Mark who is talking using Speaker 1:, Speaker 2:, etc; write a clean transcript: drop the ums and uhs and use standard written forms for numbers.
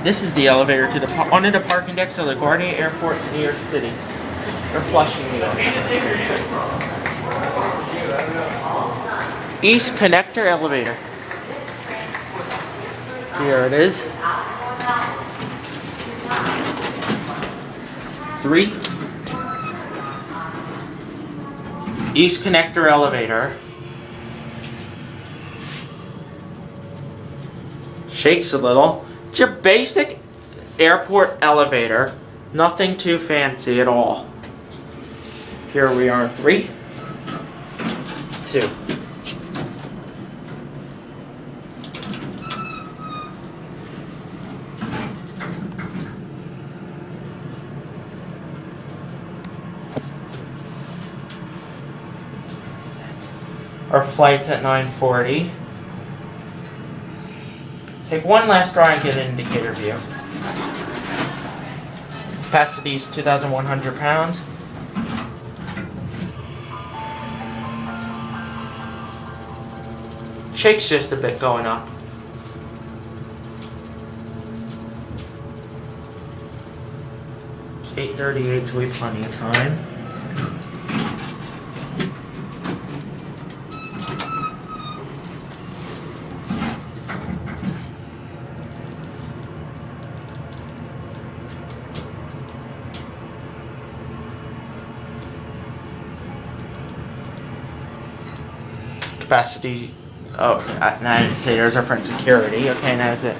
Speaker 1: This is the elevator to the one of the parking decks of LaGuardia Airport in New York City. Or Flushing, New York. East Connector Elevator. Here it is. 3. East Connector Elevator. Shakes a little. It's your basic airport elevator. Nothing too fancy at all. Here we are in 3, 2. Our flight's at 9:40. Take one last draw and get an indicator view. Capacity is 2,100 pounds. Shake's just a bit going up. It's 8:38, so we have plenty of time. Capacity. Oh, now I didn't say there's our front security. Okay, now that's it.